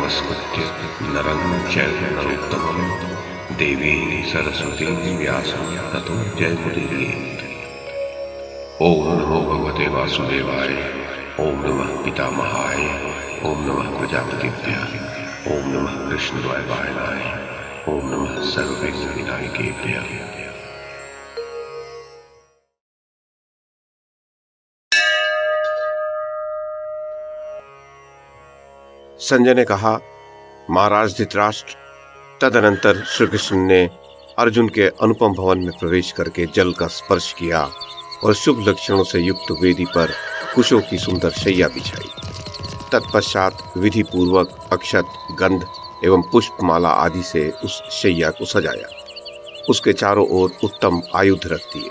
नमस्कृत्य नरं चैव नरोत्तमं देवीं सरस्वतीं व्यासं ततो जयमुदीरयेत्। ओम नमो भगवते वासुदेवाय, ओम नमः पितामहाय, ओम नमः प्रजापतिभ्यः, ओम नमः कृष्णद्वैपायनाय, ओम नमः सर्वविघ्नविनायकेभ्यः। संजय ने कहा, महाराज धृतराष्ट्र, तदनंतर श्री कृष्ण ने अर्जुन के अनुपम भवन में प्रवेश करके जल का स्पर्श किया और शुभ लक्षणों से युक्त वेदी पर कुशों की सुंदर शैया बिछाई। तत्पश्चात विधि पूर्वक अक्षत, गंध एवं पुष्पमाला आदि से उस शैया को सजाया। उसके चारों ओर उत्तम आयुध रख दिए।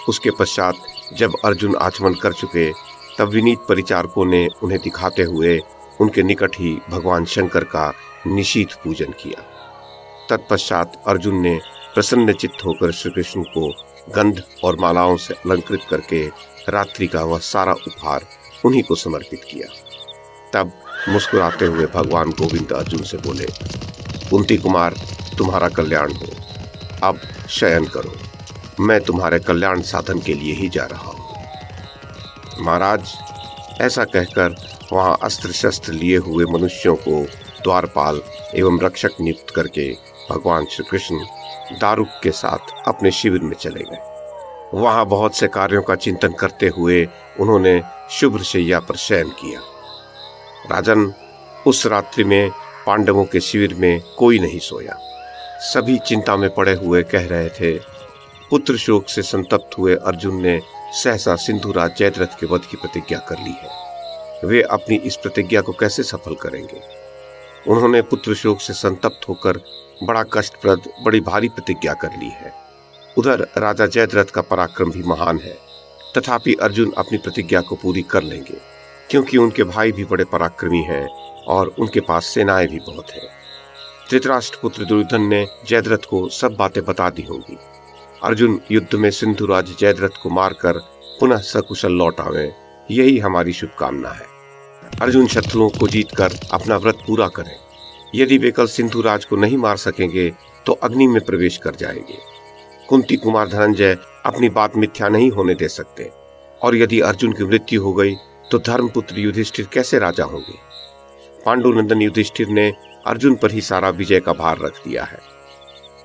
उसके पश्चात जब अर्जुन आचमन कर चुके, तब विनीत परिचारकों ने उन्हें दिखाते हुए उनके निकट ही भगवान शंकर का निशीथ पूजन किया। तत्पश्चात अर्जुन ने प्रसन्न चित्त होकर श्री कृष्ण को गंध और मालाओं से अलंकृत करके रात्रि का वह सारा उपहार उन्हीं को समर्पित किया। तब मुस्कुराते हुए भगवान गोविंद अर्जुन से बोले, कुंती कुमार, तुम्हारा कल्याण हो। अब शयन करो, मैं तुम्हारे कल्याण साधन के लिए ही जा रहा हूँ। महाराज, ऐसा कहकर वहां अस्त्र शस्त्र लिए हुए मनुष्यों को द्वारपाल एवं रक्षक नियुक्त करके भगवान श्री कृष्ण दारुक के साथ अपने शिविर में चले गए। वहां बहुत से कार्यों का चिंतन करते हुए उन्होंने शुभ्र शैया पर शयन किया। राजन, उस रात्रि में पांडवों के शिविर में कोई नहीं सोया। सभी चिंता में पड़े हुए कह रहे थे। पुत्र शोक से संतप्त हुए अर्जुन ने सहसा सिंधुराज जयद्रथ के वध की प्रतिज्ञा कर ली है। वे अपनी इस प्रतिज्ञा को कैसे सफल करेंगे? उन्होंने पुत्र शोक से संतप्त होकर बड़ा कष्टप्रद, बड़ी भारी प्रतिज्ञा कर ली है। उधर राजा जयद्रथ का पराक्रम भी महान है, तथापि अर्जुन अपनी प्रतिज्ञा को पूरी कर लेंगे, क्योंकि उनके भाई भी बड़े पराक्रमी हैं और उनके पास सेनाएं भी बहुत हैं। धृतराष्ट्र पुत्र दुर्योधन ने जयद्रथ को सब बातें बता दी होंगी। अर्जुन युद्ध में सिंधुराज जयद्रथ को मारकर पुनः सकुशल लौट आवे, यही हमारी शुभकामना है। अर्जुन शत्रुओं को जीतकर अपना व्रत पूरा करें। यदि वे कल सिंधुराज को नहीं मार सकेंगे तो अग्नि में प्रवेश कर जाएंगे। कुंती कुमार धनंजय अपनी बात मिथ्या नहीं होने दे सकते, और यदि अर्जुन की मृत्यु हो गई तो धर्मपुत्र युधिष्ठिर कैसे राजा होंगे? पांडुनंदन युधिष्ठिर ने अर्जुन पर ही सारा विजय का भार रख दिया है।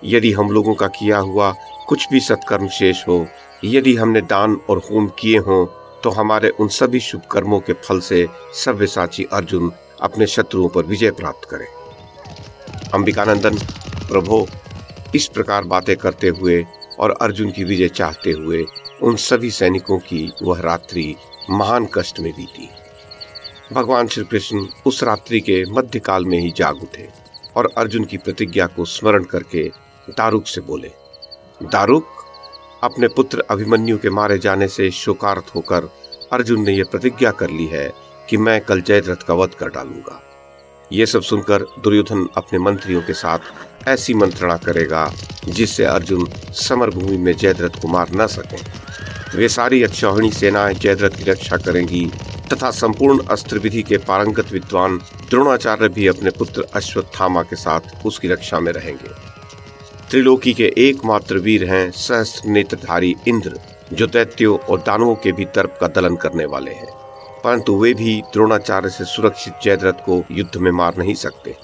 यदि हम लोगों का किया हुआ कुछ भी सत्कर्म शेष हो, यदि हमने दान और होम किए हों, तो हमारे उन सभी शुभ कर्मों के फल से सव्यसाची अर्जुन अपने शत्रुओं पर विजय प्राप्त करे। अंबिकानंदन प्रभो, इस प्रकार बातें करते हुए और अर्जुन की विजय चाहते हुए उन सभी सैनिकों की वह रात्रि महान कष्ट में बीती। भगवान श्री कृष्ण उस रात्रि के मध्यकाल में ही जाग उठे और अर्जुन की प्रतिज्ञा को स्मरण करके दारुक से बोले, दारुक, अपने पुत्र अभिमन्यु के मारे जाने से शोकार्त होकर अर्जुन ने यह प्रतिज्ञा कर ली है कि मैं कल जयद्रथ का वध कर डालूंगा। ये सब सुनकर दुर्योधन अपने मंत्रियों के साथ ऐसी मंत्रणा करेगा जिससे अर्जुन समर भूमि में जयद्रथ को मार न सके। वे सारी अक्षौहिणी सेनाएं जयद्रथ की रक्षा करेंगी तथा संपूर्ण अस्त्र विधि के पारंगत विद्वान द्रोणाचार्य भी अपने पुत्र अश्वत्थामा के साथ उसकी रक्षा में रहेंगे। त्रिलोकी के एकमात्र वीर हैं सहस्त्र नेत्रधारी इंद्र, जो दैत्यों और दानवों के भी दर्प का दलन करने वाले हैं, परंतु वे भी द्रोणाचार्य से सुरक्षित जयद्रथ को युद्ध में मार नहीं सकते।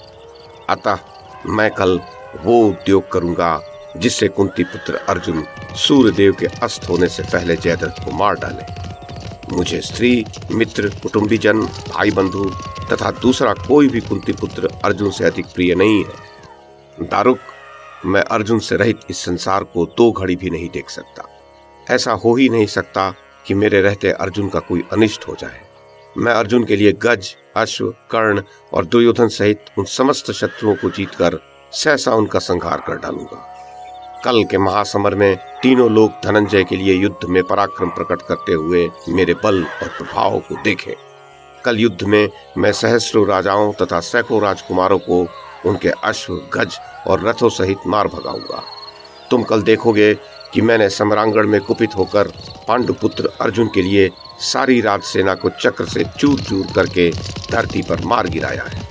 अतः मैं कल वो उद्योग करूंगा जिससे कुंती पुत्र अर्जुन सूर्यदेव के अस्त होने से पहले जयद्रथ को मार डाले। मुझे स्त्री, मित्र, कुटुंबीजन, भाई बंधु तथा दूसरा कोई भी कुंती पुत्र अर्जुन से अधिक प्रिय नहीं है। दारुक, मैं अर्जुन से रहित इस संसार को 2 घड़ी भी नहीं देख सकता। ऐसा हो ही नहीं सकता कि मेरे रहते अर्जुन का कोई अनिष्ट हो जाए। मैं अर्जुन के लिए गज, अश्व, कर्ण और दुर्योधन सहित उन समस्त शत्रुओं को जीतकर सहसा उनका संहार कर डालूंगा। कल के महासमर में तीनों लोग धनंजय के लिए युद्ध में पराक्रम प्रकट करते हुए मेरे बल और प्रभाव को देखें। कल युद्ध में मैं सहस्रों राजाओं तथा सैकड़ों राजकुमारों को उनके अश्व, गज और रथों सहित मार भगाऊंगा। तुम कल देखोगे कि मैंने सम्रांगण में कुपित होकर पांडुपुत्र अर्जुन के लिए सारी राजसेना को चक्र से चूर चूर करके धरती पर मार गिराया है।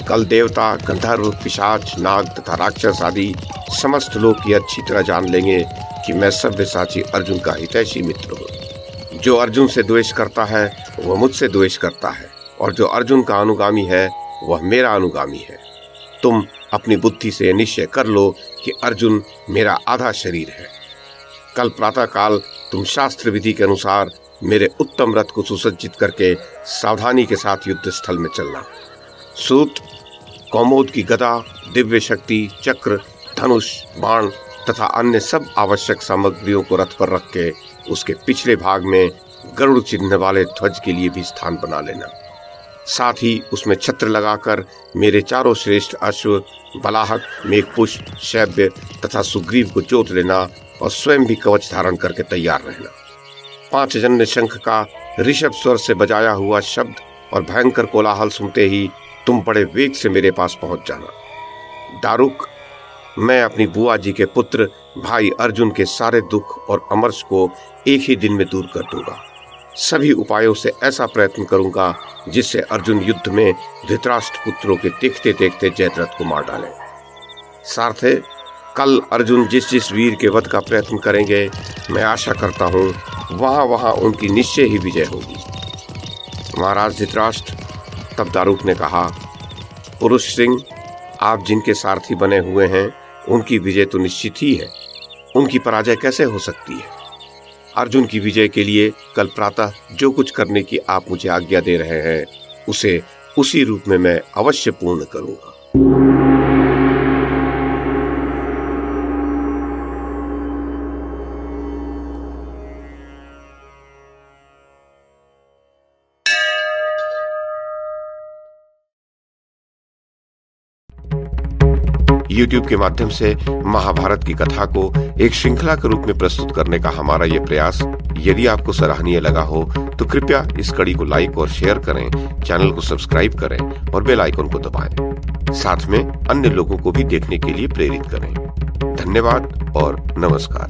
कल देवता, गंधर्व, पिशाच, नाग तथा राक्षस आदि समस्त लोग ये अच्छी तरह जान लेंगे कि मैं सव्यसाची अर्जुन का हितैषी मित्र हूँ। जो अर्जुन से द्वेष करता है वह मुझसे द्वेष करता है, और जो अर्जुन का अनुगामी है वह मेरा अनुगामी है। तुम अपनी बुद्धि से निश्चय कर लो कि अर्जुन मेरा आधा शरीर है। कल प्रातःकाल तुम शास्त्र विधि के अनुसार मेरे उत्तम रथ को सुसज्जित करके सावधानी के साथ युद्ध स्थल में चलना। सूत, कौमोद की गदा, दिव्य शक्ति, चक्र, धनुष, बाण तथा अन्य सब आवश्यक सामग्रियों को रथ पर रख के उसके पिछले भाग में गरुड़ चिन्ह वाले ध्वज के लिए भी स्थान बना लेना। साथ ही उसमें छत्र लगाकर मेरे चारों श्रेष्ठ अश्व बलाहक, मेघपुष्प, शैव्य तथा सुग्रीव को जोत लेना और स्वयं भी कवच धारण करके तैयार रहना। 5 जन्य शंख का ऋषभ स्वर से बजाया हुआ शब्द और भयंकर कोलाहल सुनते ही तुम बड़े वेग से मेरे पास पहुंच जाना। दारुक, मैं अपनी बुआ जी के पुत्र भाई अर्जुन के सारे दुख और अमर्ष को एक ही दिन में दूर कर दूंगा। सभी उपायों से ऐसा प्रयत्न करूंगा जिससे अर्जुन युद्ध में धृतराष्ट्र पुत्रों के देखते देखते जयद्रथ को मार डाले। सारथे, कल अर्जुन जिस जिस वीर के वध का प्रयत्न करेंगे, मैं आशा करता हूँ वहां वहां उनकी निश्चय ही विजय होगी। महाराज धृतराष्ट्र, तब दारुक ने कहा, पुरुष सिंह, आप जिनके सारथी बने हुए हैं उनकी विजय तो निश्चित ही है, उनकी पराजय कैसे हो सकती है। अर्जुन की विजय के लिए कल प्रातः जो कुछ करने की आप मुझे आज्ञा दे रहे हैं उसे उसी रूप में मैं अवश्य पूर्ण करूंगा। YouTube के माध्यम से महाभारत की कथा को एक श्रृंखला के रूप में प्रस्तुत करने का हमारा ये प्रयास यदि आपको सराहनीय लगा हो तो कृपया इस कड़ी को लाइक और शेयर करें, चैनल को सब्सक्राइब करें और बेल आइकन को दबाएं। साथ में अन्य लोगों को भी देखने के लिए प्रेरित करें। धन्यवाद और नमस्कार।